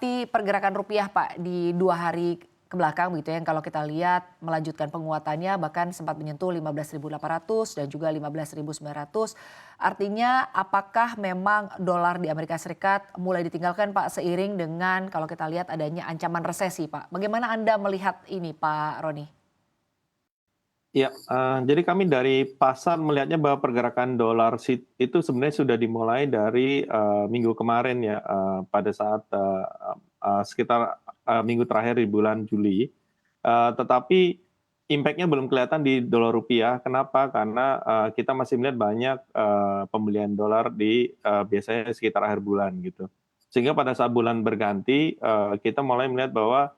Pergerakan rupiah Pak di 2 hari kebelakang begitu ya, yang kalau kita lihat melanjutkan penguatannya bahkan sempat menyentuh 15.800 dan juga 15.900. Artinya apakah memang dolar di Amerika Serikat mulai ditinggalkan Pak seiring dengan kalau kita lihat adanya ancaman resesi Pak. Bagaimana Anda melihat ini Pak Roni? Ya, jadi kami dari pasar melihatnya bahwa pergerakan dolar itu sebenarnya sudah dimulai dari, minggu kemarin ya, pada saat, sekitar, minggu terakhir di bulan Juli. Tetapi impact-nya belum kelihatan di dolar rupiah. Kenapa? Karena, kita masih melihat banyak, pembelian dolar di, biasanya sekitar akhir bulan gitu. Sehingga pada saat bulan berganti, kita mulai melihat bahwa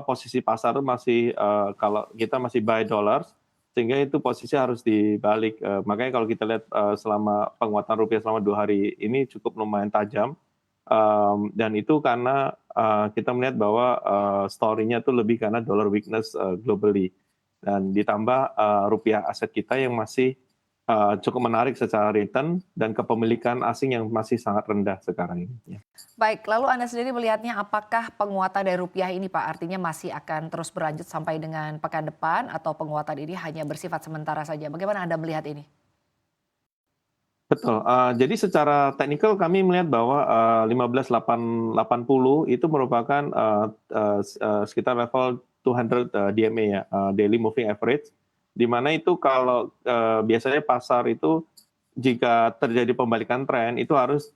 posisi pasar itu masih, kalau kita masih buy dollars, sehingga itu posisi harus dibalik, makanya kalau kita lihat, selama penguatan rupiah selama 2 hari ini cukup lumayan tajam, dan itu karena, kita melihat bahwa, story-nya tuh lebih karena dollar weakness, globally. Dan ditambah, rupiah aset kita yang masih, cukup menarik secara return dan kepemilikan asing yang masih sangat rendah sekarang ini, ya. Baik, lalu Anda sendiri melihatnya apakah penguatan dari rupiah ini Pak artinya masih akan terus berlanjut sampai dengan pekan depan atau penguatan ini hanya bersifat sementara saja? Bagaimana Anda melihat ini? Betul, jadi secara teknikal kami melihat bahwa, 15.880 itu merupakan, sekitar level 200, DMA ya, Daily Moving Average, di mana itu kalau, biasanya pasar itu jika terjadi pembalikan tren itu harus,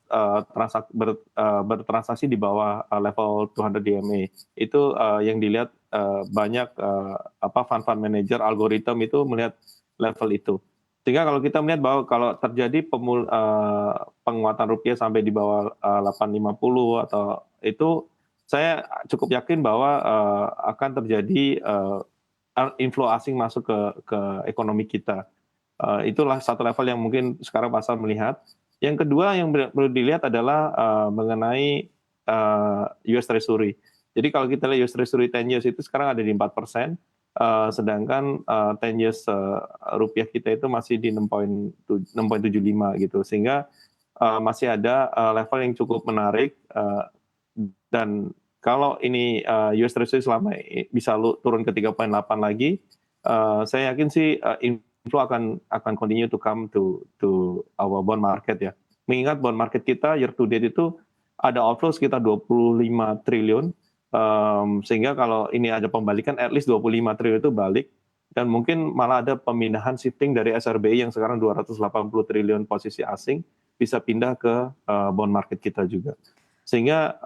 bertransaksi di bawah, level 200 DMA. Itu, yang dilihat, banyak, fund-fund manager, algoritma itu melihat level itu. Sehingga kalau kita melihat bahwa kalau terjadi penguatan rupiah sampai di bawah, 850 atau itu, saya cukup yakin bahwa, akan terjadi, inflow asing masuk ke ekonomi kita. Itulah satu level yang mungkin sekarang pasar melihat. Yang kedua yang perlu dilihat adalah, mengenai, US Treasury. Jadi kalau kita lihat US Treasury 10 years itu sekarang ada di 4%, sedangkan, 10 years, rupiah kita itu masih di 6,75 gitu. Sehingga, masih ada, level yang cukup menarik, dan kalau ini, US Treasury selama bisa turun ke 3,8 lagi, saya yakin sih, inflow akan continue to come to our bond market ya. Mengingat bond market kita year to date itu ada outflow sekitar 25 triliun, sehingga kalau ini ada pembalikan at least 25 triliun itu balik, dan mungkin malah ada pemindahan shifting dari SRBI yang sekarang 280 triliun posisi asing, bisa pindah ke, bond market kita juga. Sehingga,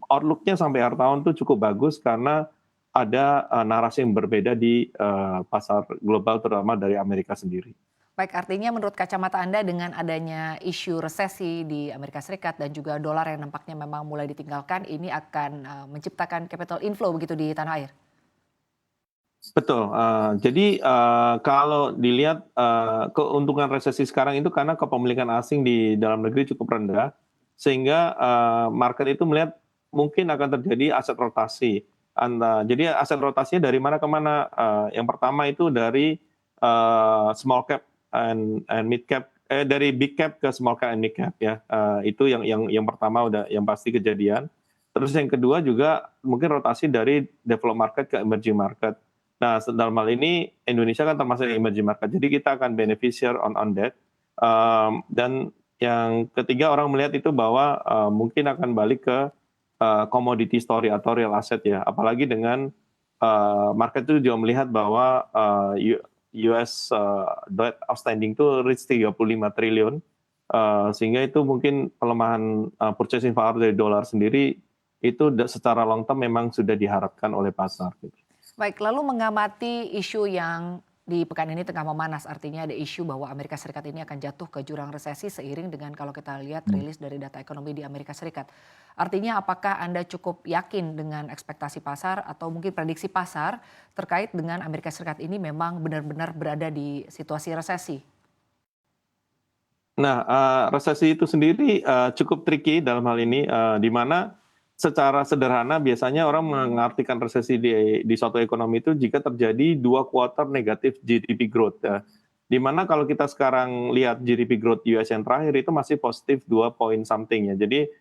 outlook-nya sampai akhir tahun tuh cukup bagus karena ada, narasi yang berbeda di, pasar global terutama dari Amerika sendiri. Baik, artinya menurut kacamata Anda dengan adanya isu resesi di Amerika Serikat dan juga dolar yang nampaknya memang mulai ditinggalkan, ini akan menciptakan capital inflow begitu di tanah air? Betul, jadi, kalau dilihat, keuntungan resesi sekarang itu karena kepemilikan asing di dalam negeri cukup rendah, sehingga, market itu melihat mungkin akan terjadi aset rotasi. Jadi aset rotasinya dari mana ke mana? Yang pertama itu dari, small cap and mid cap, dari big cap ke small cap and mid cap ya, itu yang pertama udah yang pasti kejadian. Terus yang kedua juga mungkin rotasi dari developed market ke emerging market. Nah, dalam hal ini Indonesia kan termasuk emerging market, jadi kita akan beneficiary on that. Dan yang ketiga orang melihat itu bahwa, mungkin akan balik ke, commodity story atau real asset ya, apalagi dengan, market itu juga melihat bahwa, US, debt outstanding itu reach 35 triliun, sehingga itu mungkin pelemahan, purchasing power dari dolar sendiri, itu secara long term memang sudah diharapkan oleh pasar gitu. Baik, lalu mengamati isu yang di pekan ini tengah memanas, artinya ada isu bahwa Amerika Serikat ini akan jatuh ke jurang resesi seiring dengan kalau kita lihat rilis dari data ekonomi di Amerika Serikat. Artinya apakah Anda cukup yakin dengan ekspektasi pasar atau mungkin prediksi pasar terkait dengan Amerika Serikat ini memang benar-benar berada di situasi resesi? Nah, resesi itu sendiri, cukup tricky dalam hal ini, di mana secara sederhana biasanya orang mengartikan resesi di suatu ekonomi itu jika terjadi 2 kuartal negatif GDP growth ya. Di mana kalau kita sekarang lihat GDP growth US yang terakhir itu masih positif 2 point something ya. Jadi,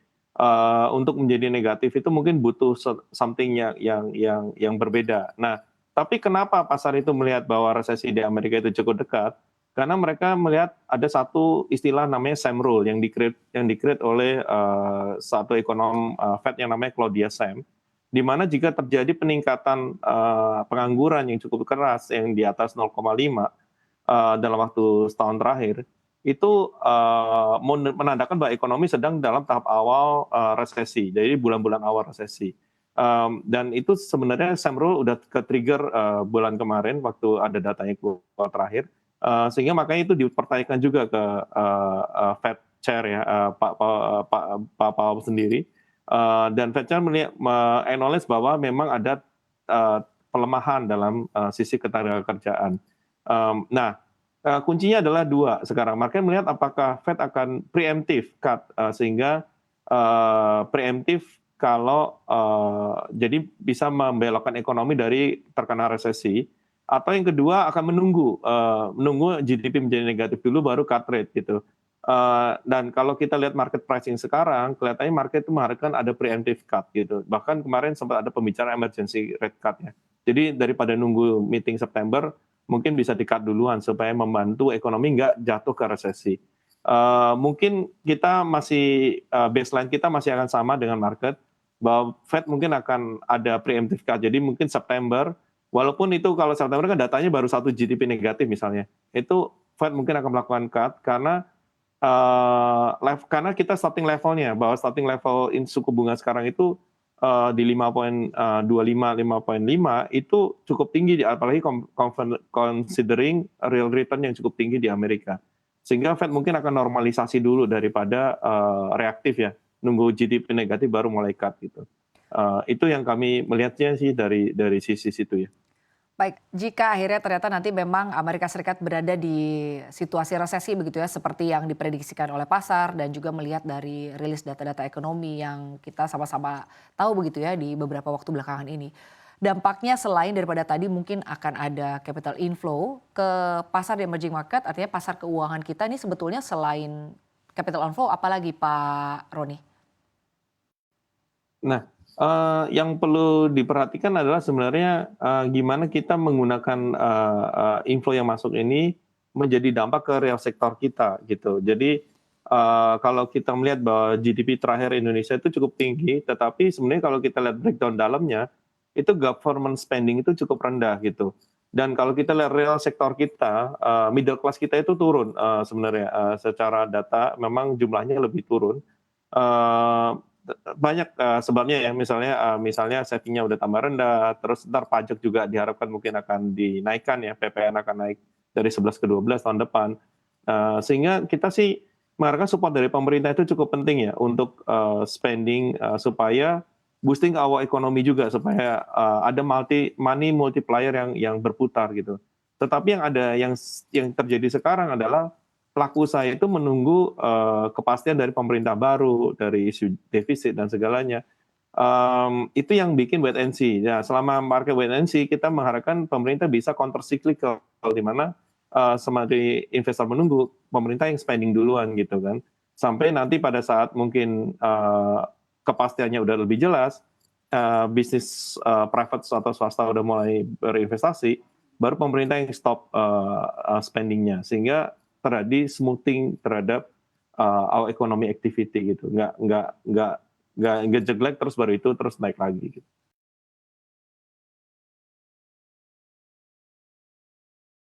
untuk menjadi negatif itu mungkin butuh something yang berbeda. Nah, tapi kenapa pasar itu melihat bahwa resesi di Amerika itu cukup dekat? Karena mereka melihat ada satu istilah namanya Sam Rule yang di-create oleh satu ekonom Fed yang namanya Claudia Sam, di mana jika terjadi peningkatan pengangguran yang cukup keras yang di atas 0,5 dalam waktu setahun terakhir, itu menandakan bahwa ekonomi sedang dalam tahap awal resesi, jadi bulan-bulan awal resesi. Dan itu sebenarnya Sam Rule udah ke-trigger bulan kemarin waktu ada datanya keluar terakhir, sehingga makanya itu dipertanyakan juga ke Fed Chair ya, Pak Powell sendiri, dan Fed Chair acknowledge bahwa memang ada pelemahan dalam sisi ketenagakerjaan. Nah, kuncinya adalah dua sekarang. Market melihat apakah Fed akan preemptive cut, sehingga preemptif kalau jadi bisa membelokkan ekonomi dari terkena resesi, atau yang kedua akan menunggu GDP menjadi negatif dulu baru cut rate gitu. Dan kalau kita lihat market pricing sekarang, kelihatannya market itu mengharapkan ada preemptive cut gitu. Bahkan kemarin sempat ada pembicaraan emergency rate cut ya. Jadi daripada nunggu meeting September, mungkin bisa di-cut duluan supaya membantu ekonomi nggak jatuh ke resesi. Mungkin kita masih baseline kita masih akan sama dengan market, bahwa Fed mungkin akan ada preemptive cut. Jadi mungkin September, walaupun itu kalau September kan datanya baru 1 GDP negatif misalnya, itu Fed mungkin akan melakukan cut karena karena kita starting levelnya, bahwa starting level suku bunga sekarang itu di 5,25, 5,5 itu cukup tinggi, apalagi considering real return yang cukup tinggi di Amerika. Sehingga Fed mungkin akan normalisasi dulu daripada reaktif ya, nunggu GDP negatif baru mulai cut gitu. Itu yang kami melihatnya sih dari sisi situ ya. Baik, jika akhirnya ternyata nanti memang Amerika Serikat berada di situasi resesi begitu ya, seperti yang diprediksikan oleh pasar dan juga melihat dari rilis data-data ekonomi yang kita sama-sama tahu begitu ya di beberapa waktu belakangan ini. Dampaknya selain daripada tadi mungkin akan ada capital inflow ke pasar di emerging market, artinya pasar keuangan kita ini sebetulnya selain capital inflow apalagi Pak Roni? Nah, yang perlu diperhatikan adalah sebenarnya gimana kita menggunakan inflow yang masuk ini menjadi dampak ke real sektor kita gitu. Jadi kalau kita melihat bahwa GDP terakhir Indonesia itu cukup tinggi, tetapi sebenarnya kalau kita lihat breakdown dalamnya, itu government spending itu cukup rendah gitu. Dan kalau kita lihat real sektor kita, middle class kita itu turun sebenarnya, secara data memang jumlahnya lebih turun. Eh, Banyak sebabnya ya, misalnya savingnya udah tambah rendah, terus ntar pajak juga diharapkan mungkin akan dinaikkan ya, PPN akan naik dari 11 ke 12 tahun depan. Sehingga kita sih mengharapkan support dari pemerintah itu cukup penting ya untuk spending, supaya boosting awal ekonomi juga, supaya ada money multiplier yang berputar gitu. Tetapi yang terjadi sekarang adalah pelaku usaha itu menunggu kepastian dari pemerintah baru, dari isu defisit dan segalanya. Itu yang bikin wait and see. Ya, selama market wait and see, kita mengharapkan pemerintah bisa counter cyclical, di mana sembari investor menunggu, pemerintah yang spending duluan gitu kan. Sampai nanti pada saat mungkin kepastiannya udah lebih jelas, bisnis private atau swasta udah mulai berinvestasi, baru pemerintah yang stop spendingnya, sehingga terjadi smoothing terhadap our economic activity gitu, nggak jelek terus baru itu terus naik lagi gitu.